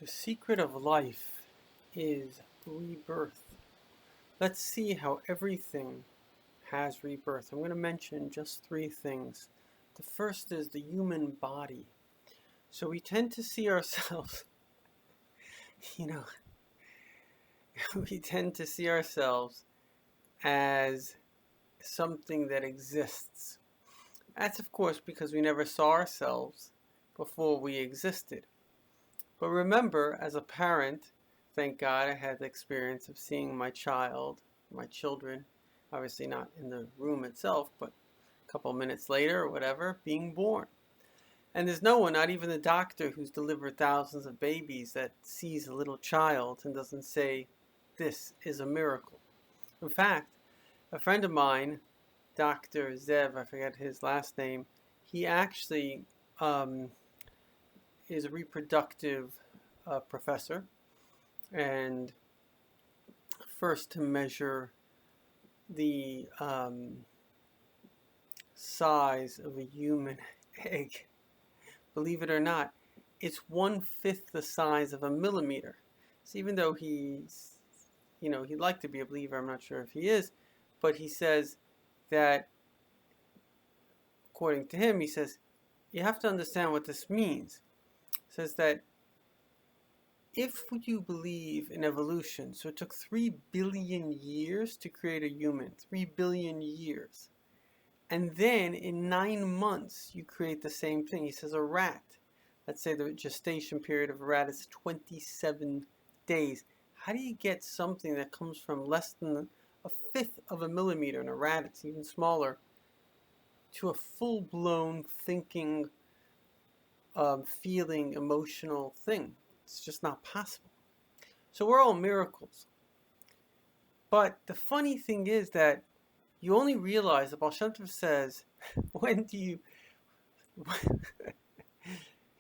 The secret of life is rebirth. Let's see how everything has rebirth. I'm going to mention just three things. The first is the human body. So we tend to see ourselves, you know, we tend to see ourselves as something that exists. That's, of course, because we never saw ourselves before we existed. But remember, as a parent, thank God I had the experience of seeing my children, obviously not in the room itself, but a couple of minutes later or whatever, being born. And there's no one, not even the doctor who's delivered thousands of babies, that sees a little child and doesn't say, this is a miracle. In fact, a friend of mine, Dr. Zev, I forget his last name, he actually is a reproductive professor, and first to measure the size of a human egg. Believe it or not, it's 1/5 the size of a millimeter. So even though he'd like to be a believer, I'm not sure if he is, but he says that, according to him, he says, you have to understand what this means. He says that if you believe in evolution, so it took 3 billion years to create a human, 3 billion years. And then in 9 months, you create the same thing. He says a rat, let's say the gestation period of a rat is 27 days. How do you get something that comes from less than 1/5 of a millimeter, in a rat it's even smaller, to a full-blown thinking, feeling, emotional thing? It's just not possible. So we're all miracles. But the funny thing is that you only realize, the Baal Shem Tov says,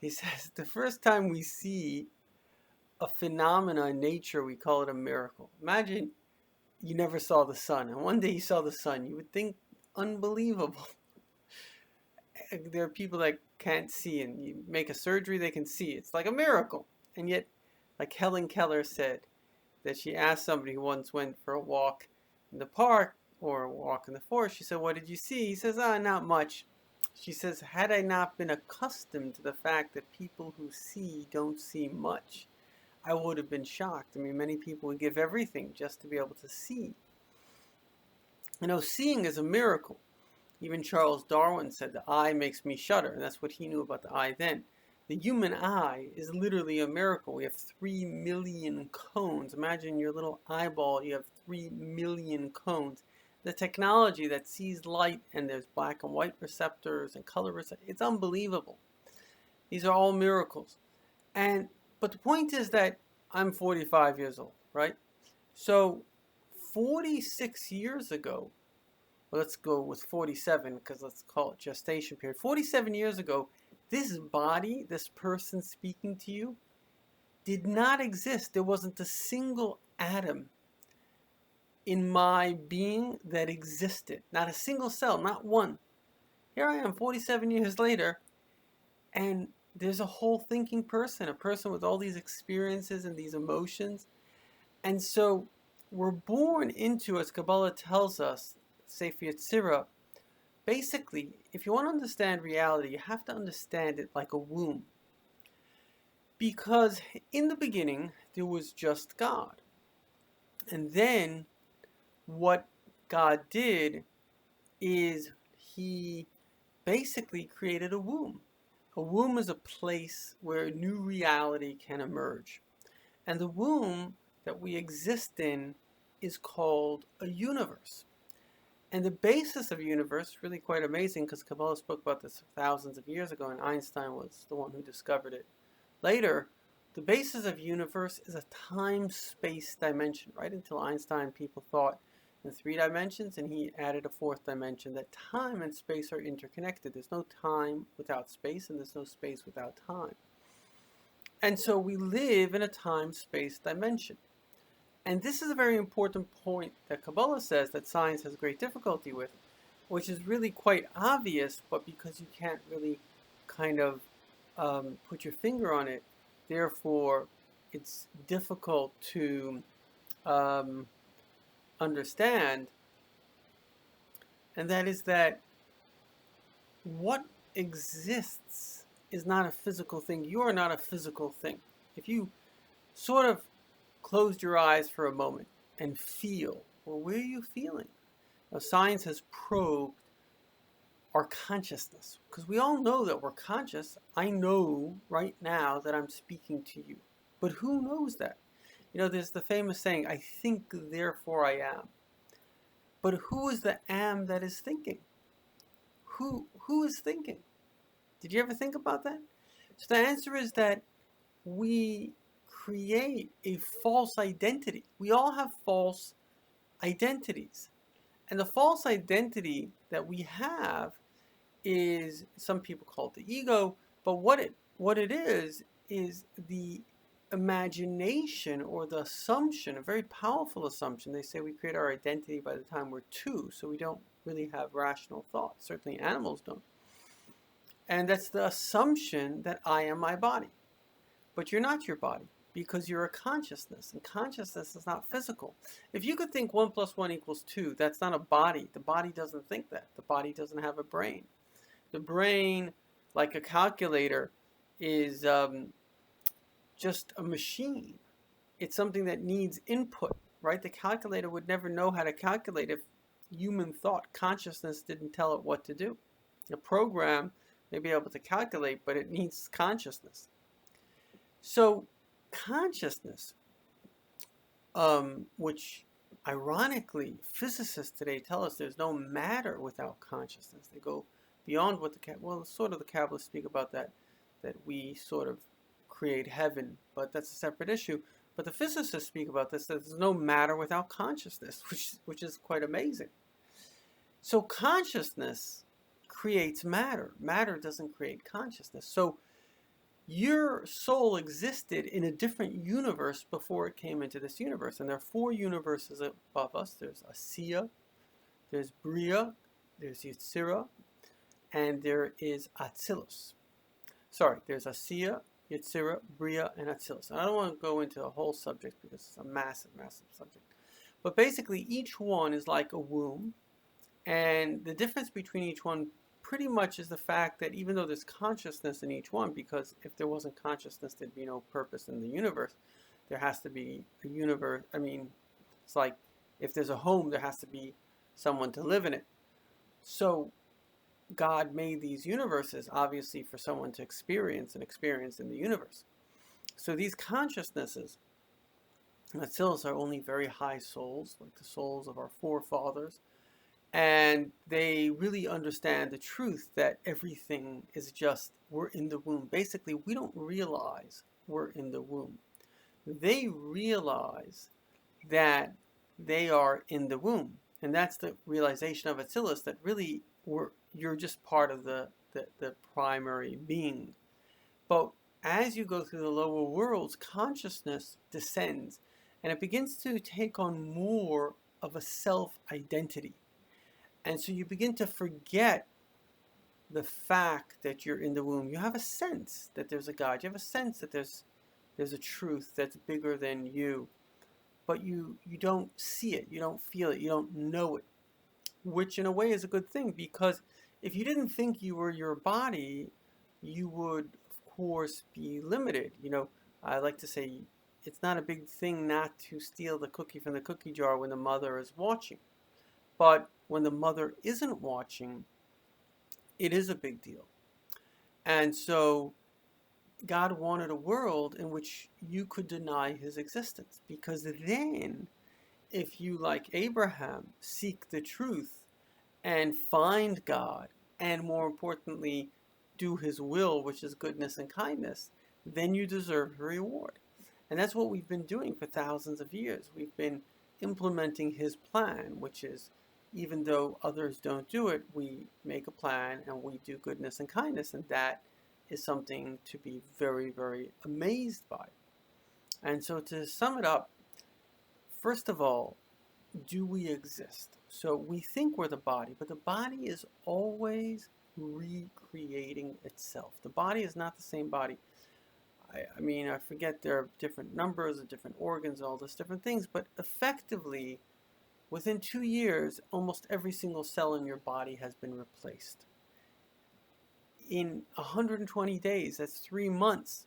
he says, the first time we see a phenomena in nature, we call it a miracle. Imagine you never saw the sun, and one day you saw the sun. You would think, unbelievable. There are people that can't see, and you make a surgery, they can see. It's like a miracle. And yet, like Helen Keller said, that she asked somebody who once went for a walk in the park or a walk in the forest, she said, what did you see? He says, not much. She says, had I not been accustomed to the fact that people who see don't see much, I would have been shocked. I mean, many people would give everything just to be able to see. Seeing is a miracle. Even Charles Darwin said the eye makes me shudder, and that's what he knew about the eye then. The human eye is literally a miracle. We have 3 million cones. Imagine your little eyeball, you have 3 million cones. The technology that sees light, and there's black and white receptors and color receptors, it's unbelievable. These are all miracles. But the point is that I'm 45 years old, right? So 46 years ago, let's go with 47 because let's call it gestation period. 47 years ago, this body, this person speaking to you, did not exist. There wasn't a single atom in my being that existed. Not a single cell, not one. Here I am 47 years later, and there's a whole thinking person, a person with all these experiences and these emotions. And so we're born into, as Kabbalah tells us, Sefer Yetzirah, basically, if you want to understand reality, you have to understand it like a womb. Because in the beginning, there was just God. And then what God did is he basically created a womb. A womb is a place where a new reality can emerge. And the womb that we exist in is called a universe. And the basis of the universe is really quite amazing, because Kabbalah spoke about this thousands of years ago, and Einstein was the one who discovered it later. The basis of the universe is a time-space dimension. Right until Einstein, people thought in 3 dimensions, and he added a 4th dimension, that time and space are interconnected. There's no time without space, and there's no space without time. And so we live in a time-space dimension. And this is a very important point that Kabbalah says that science has great difficulty with, which is really quite obvious, but because you can't really kind of put your finger on it, therefore it's difficult to um, understand, and that is that what exists is not a physical thing. You are not a physical thing. If you sort of closed your eyes for a moment and feel, well, where are you feeling? Now, science has probed our consciousness, because we all know that we're conscious. I know right now that I'm speaking to you, but who knows that? You know, there's the famous saying, I think, therefore I am. But who is the am that is thinking? Who is thinking? Did you ever think about that? So the answer is that we create a false identity. We all have false identities. And the false identity that we have is, some people call it the ego, but what it is the imagination or the assumption, a very powerful assumption. They say we create our identity by the time we're 2, so we don't really have rational thoughts. Certainly animals don't. And that's the assumption that I am my body. But you're not your body, because you're a consciousness, and consciousness is not physical. If you could think 1 + 1 = 2, that's not a body. The body doesn't think that. The body doesn't have a brain. The brain, like a calculator, is just a machine. It's something that needs input, right? The calculator would never know how to calculate if human thought, consciousness didn't tell it what to do. A program may be able to calculate, but it needs consciousness. So consciousness, which ironically physicists today tell us there's no matter without consciousness. They go beyond what the Kabbalists speak about that we sort of create heaven, but that's a separate issue. But the physicists speak about this, that there's no matter without consciousness, which is quite amazing. So consciousness creates matter. Matter doesn't create consciousness. So your soul existed in a different universe before it came into this universe. And there are 4 universes above us. There's Asiya, there's Bria, there's Yetzirah, and there is Atzilus. Sorry, there's Asiya, Yetzirah, Bria, and Atzilus. And I don't want to go into a whole subject because it's a massive, massive subject. But basically, each one is like a womb. And the difference between each one pretty much is the fact that even though there's consciousness in each one, because if there wasn't consciousness, there'd be no purpose in the universe. There has to be a universe. I mean, it's like if there's a home, there has to be someone to live in it. So God made these universes, obviously, for someone to experience in the universe. So these consciousnesses, Atzilus, are only very high souls, like the souls of our forefathers. And they really understand the truth that everything is just, we're in the womb. Basically, we don't realize we're in the womb. They realize that they are in the womb. And that's the realization of Atzilus, that really you're just part of the primary being. But as you go through the lower worlds, consciousness descends, and it begins to take on more of a self-identity. And so you begin to forget the fact that you're in the womb. You have a sense that there's a God. You have a sense that there's a truth that's bigger than you. But you don't see it. You don't feel it. You don't know it. Which in a way is a good thing, because if you didn't think you were your body, you would, of course, be limited. You know, I like to say it's not a big thing not to steal the cookie from the cookie jar when the mother is watching. But when the mother isn't watching, it is a big deal. And so God wanted a world in which you could deny his existence, because then if you, like Abraham, seek the truth and find God, and more importantly, do his will, which is goodness and kindness, then you deserve a reward. And that's what we've been doing for thousands of years. We've been implementing his plan, which is, even though others don't do it, we make a plan and we do goodness and kindness, and that is something to be very, very amazed by. And so to sum it up, first of all, do we exist? So we think we're the body, but the body is always recreating itself. The body is not the same body. I mean, I forget there are different numbers of different organs, all those different things, but effectively, within 2 years, almost every single cell in your body has been replaced. In 120 days, that's 3 months.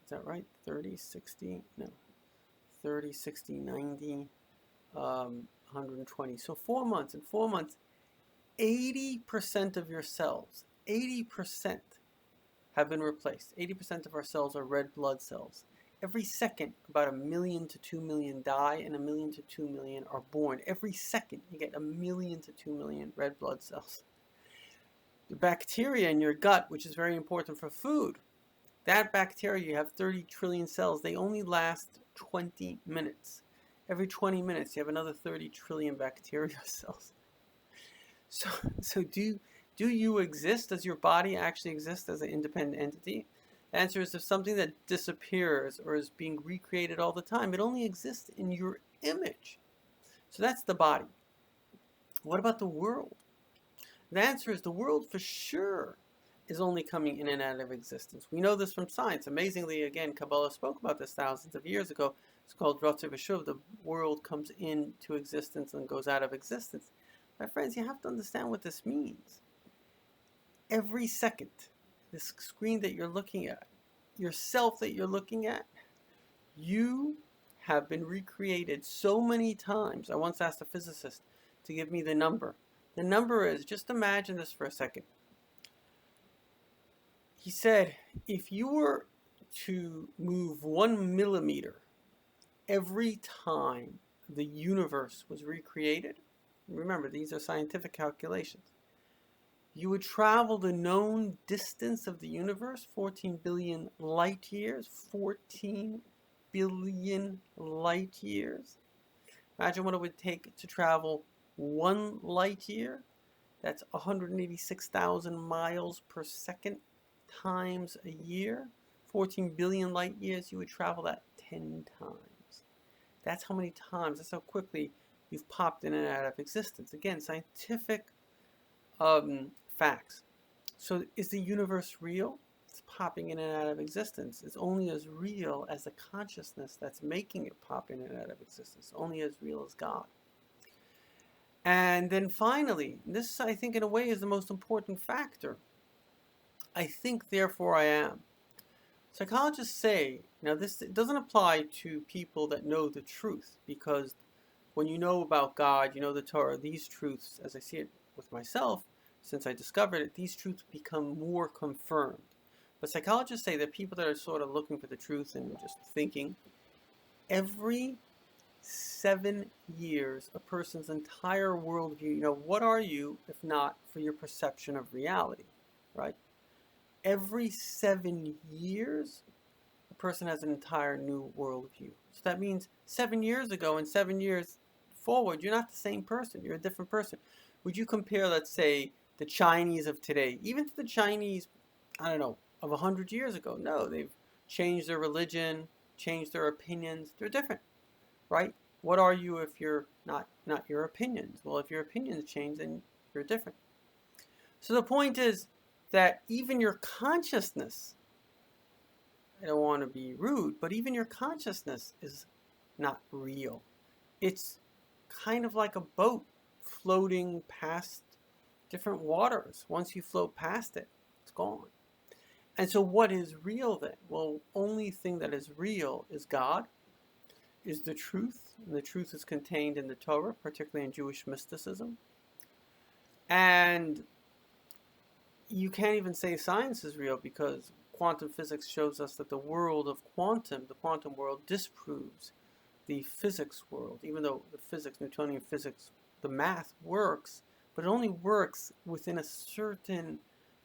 Is that right? 30, 60? No. 30, 60, 90, 120. So 4 months. In 4 months, 80% of your cells, 80% have been replaced. 80% of our cells are red blood cells. Every second, about 1 million to 2 million die, and 1 million to 2 million are born. Every second, you get 1 million to 2 million red blood cells. The bacteria in your gut, which is very important for food, that bacteria, you have 30 trillion cells. They only last 20 minutes. Every 20 minutes, you have another 30 trillion bacteria cells. So do you exist? Does your body actually exist as an independent entity? The answer is, if something that disappears or is being recreated all the time, it only exists in your image. So that's the body. What about the world? The answer is, the world for sure is only coming in and out of existence. We know this from science. Amazingly, again, Kabbalah spoke about this thousands of years ago. It's called Ratzeh V'Shuv. The world comes into existence and goes out of existence. My friends, you have to understand what this means. Every second, this screen that you're looking at, yourself that you're looking at, you have been recreated so many times. I once asked a physicist to give me the number. The number is, just imagine this for a second. He said, if you were to move 1 millimeter every time the universe was recreated, remember, these are scientific calculations, you would travel the known distance of the universe, 14 billion light years. 14 billion light years. Imagine what it would take to travel 1 light year. That's 186,000 miles per second times a year. 14 billion light years, you would travel that 10 times. That's how many times, that's how quickly you've popped in and out of existence. Again, scientific facts. So is the universe real? It's popping in and out of existence. It's only as real as the consciousness that's making it pop in and out of existence. Only as real as God. And then finally, this I think in a way is the most important factor. I think, therefore I am. Psychologists say, now this doesn't apply to people that know the truth, because when you know about God, you know the Torah, these truths, as I see it with myself, since I discovered it, these truths become more confirmed. But psychologists say that people that are sort of looking for the truth and just thinking, every 7 years, a person's entire worldview, what are you if not for your perception of reality, right? Every 7 years, a person has an entire new worldview. So that means 7 years ago and 7 years forward, you're not the same person. You're a different person. Would you compare, let's say, the Chinese of today, even to the Chinese, I don't know, of 100 years ago? No, they've changed their religion, changed their opinions. They're different, right? What are you if you're not your opinions? Well, if your opinions change, then you're different. So the point is that even your consciousness, I don't want to be rude, but even your consciousness is not real. It's kind of like a boat floating past different waters. Once you float past it, it's gone. And so what is real then? Well, only thing that is real is God, is the truth. And the truth is contained in the Torah, particularly in Jewish mysticism. And you can't even say science is real, because quantum physics shows us that the world of quantum, the quantum world, disproves the physics world. Even though the physics, Newtonian physics, the math works, but it only works within a certain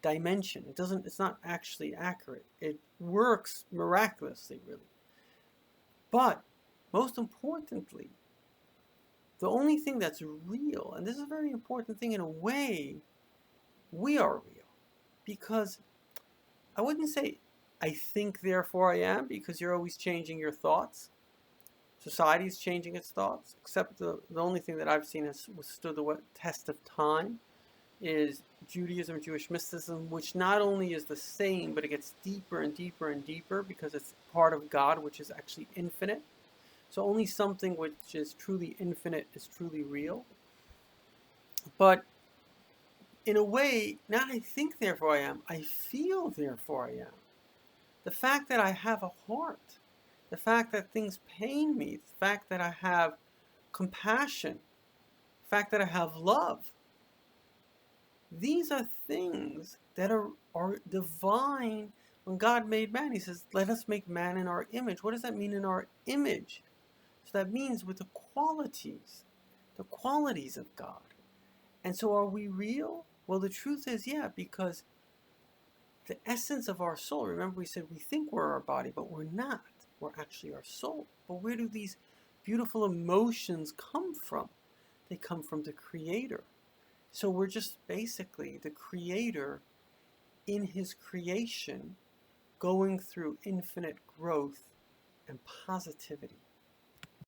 dimension. It's not actually accurate. It works miraculously, really. But most importantly, the only thing that's real, and this is a very important thing in a way, we are real. Because I wouldn't say I think, therefore I am, because you're always changing your thoughts. Society is changing its thoughts, except the only thing that I've seen has withstood the test of time is Judaism, Jewish mysticism, which not only is the same, but it gets deeper and deeper and deeper because it's part of God, which is actually infinite. So only something which is truly infinite is truly real. But in a way, not I think, therefore I am, I feel, therefore I am. The fact that I have a heart, the fact that things pain me, the fact that I have compassion, the fact that I have love, these are things that are divine. When God made man, he says, let us make man in our image. What does that mean, in our image? So that means with the qualities of God. And so are we real? Well, the truth is, yeah, because the essence of our soul, remember we said we think we're our body, but we're not. We're actually our soul. But where do these beautiful emotions come from? They come from the Creator. So we're just basically the Creator in his creation going through infinite growth and positivity.